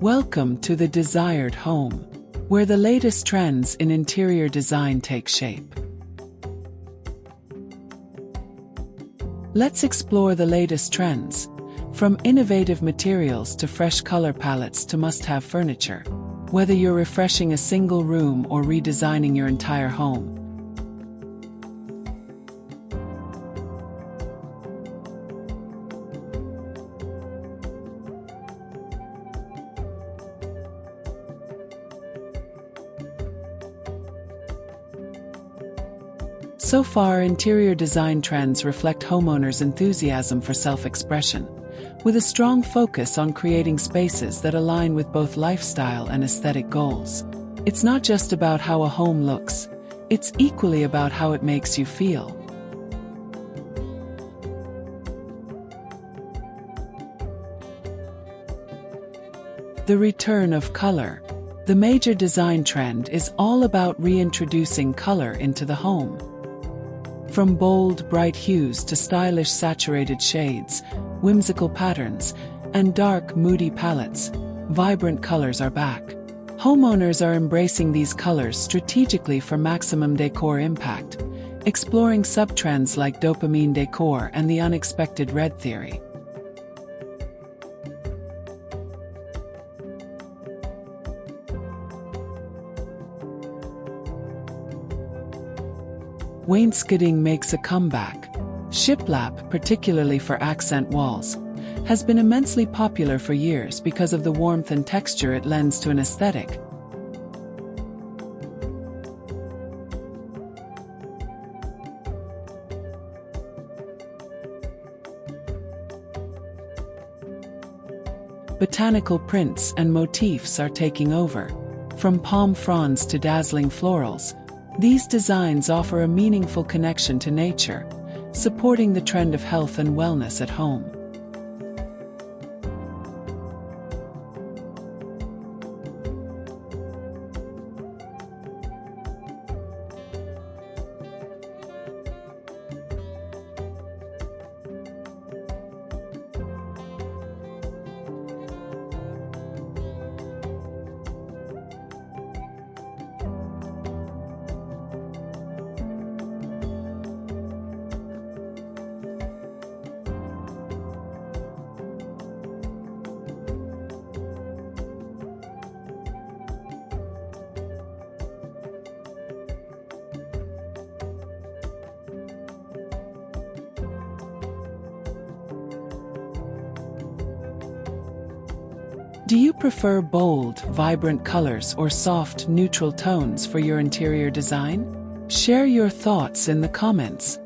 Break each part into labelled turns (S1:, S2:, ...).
S1: Welcome to the desired home, where the latest trends in interior design take shape. Let's explore the latest trends, from innovative materials to fresh color palettes to must-have furniture, whether you're refreshing a single room or redesigning your entire home. So far, interior design trends reflect homeowners' enthusiasm for self-expression, with a strong focus on creating spaces that align with both lifestyle and aesthetic goals. It's not just about how a home looks, it's equally about how it makes you feel. The return of color. The major design trend is all about reintroducing color into the home. From bold, bright hues to stylish saturated shades, whimsical patterns, and dark, moody palettes, vibrant colors are back. Homeowners are embracing these colors strategically for maximum decor impact, exploring subtrends like dopamine decor and the unexpected red theory. Wainscoting makes a comeback. Shiplap, particularly for accent walls, has been immensely popular for years because of the warmth and texture it lends to an aesthetic. Botanical prints and motifs are taking over. From palm fronds to dazzling florals, these designs offer a meaningful connection to nature, supporting the trend of health and wellness at home. Do you prefer bold, vibrant colors or soft, neutral tones for your interior design? Share your thoughts in the comments.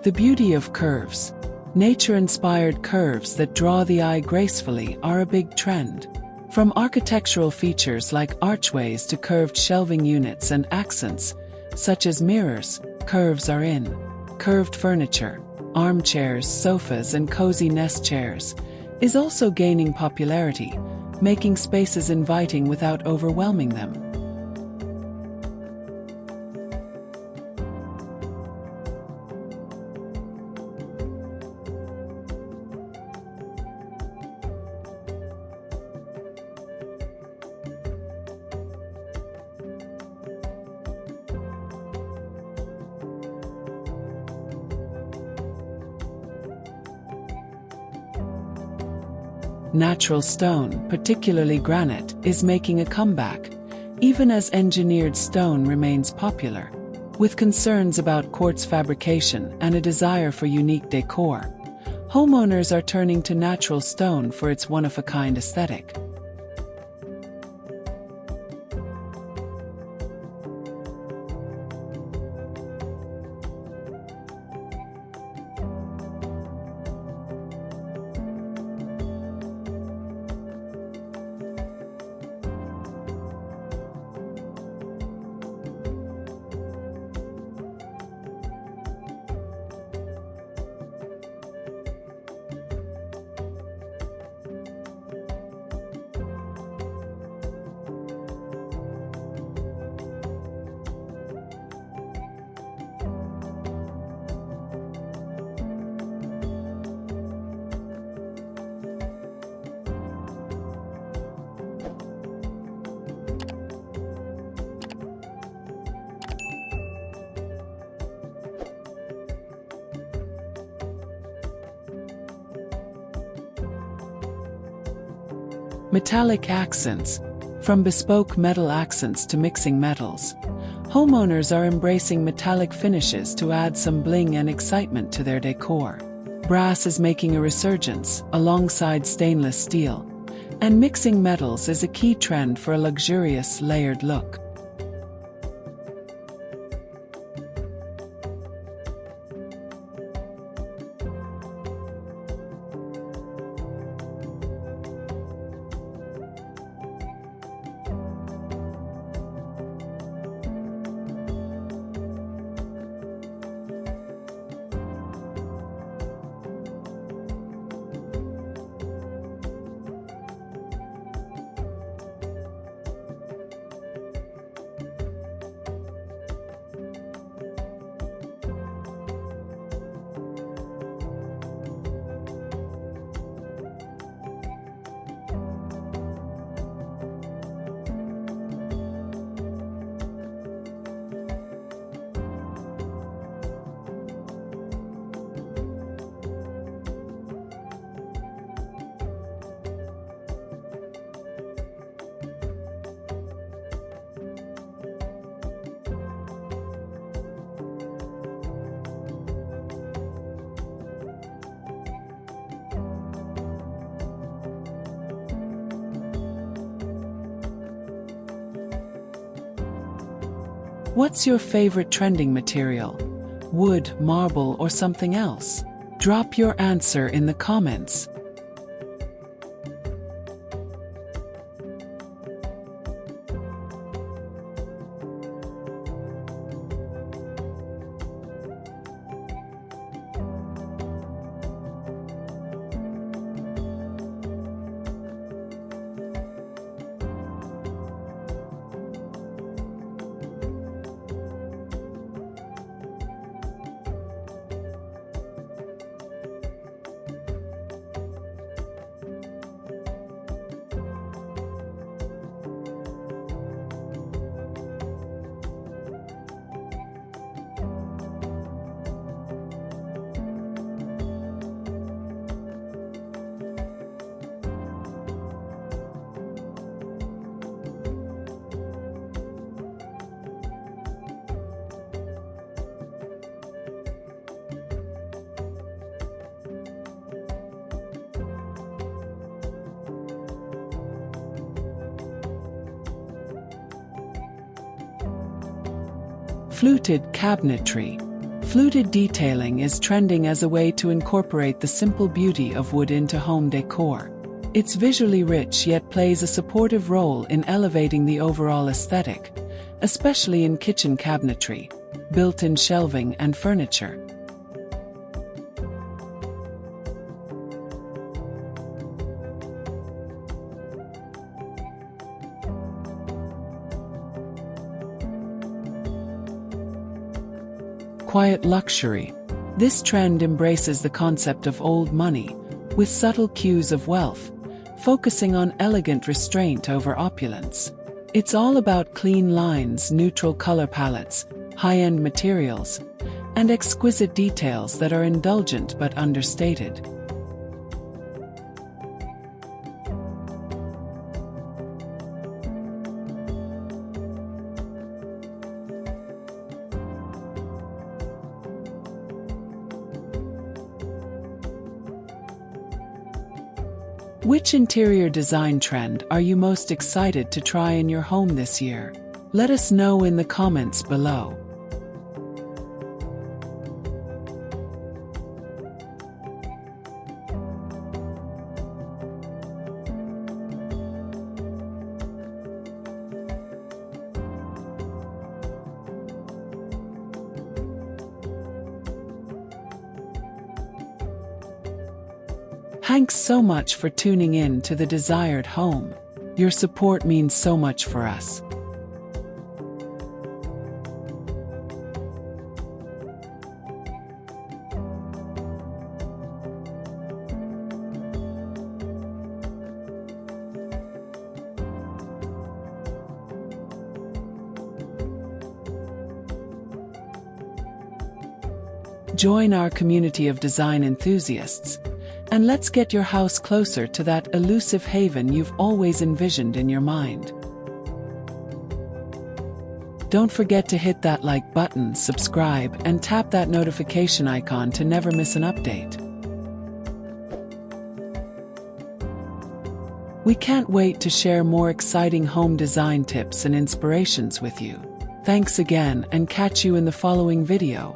S1: The beauty of curves. Nature-inspired curves that draw the eye gracefully are a big trend. From architectural features like archways to curved shelving units and accents, such as mirrors, curves are in. Curved furniture, armchairs, sofas, and cozy nest chairs is also gaining popularity, making spaces inviting without overwhelming them. Natural stone, particularly granite, is making a comeback, even as engineered stone remains popular. With concerns about quartz fabrication and a desire for unique decor, homeowners are turning to natural stone for its one-of-a-kind aesthetic. Metallic accents. From bespoke metal accents to mixing metals, homeowners are embracing metallic finishes to add some bling and excitement to their decor. Brass is making a resurgence, alongside stainless steel, and mixing metals is a key trend for a luxurious, layered look. What's your favorite trending material? Wood, marble, or something else? Drop your answer in the comments. Fluted cabinetry. Fluted detailing is trending as a way to incorporate the simple beauty of wood into home decor. It's visually rich yet plays a supportive role in elevating the overall aesthetic, especially in kitchen cabinetry, built-in shelving and furniture. Quiet luxury. This trend embraces the concept of old money, with subtle cues of wealth, focusing on elegant restraint over opulence. It's all about clean lines, neutral color palettes, high-end materials, and exquisite details that are indulgent but understated. Which interior design trend are you most excited to try in your home this year? Let us know in the comments below. Thanks so much for tuning in to The Desired Home. Your support means so much for us. Join our community of design enthusiasts And let's get your house closer to that elusive haven you've always envisioned in your mind. Don't forget to hit that like button, subscribe, and tap that notification icon to never miss an update. We can't wait to share more exciting home design tips and inspirations with you. Thanks again, and catch you in the following video.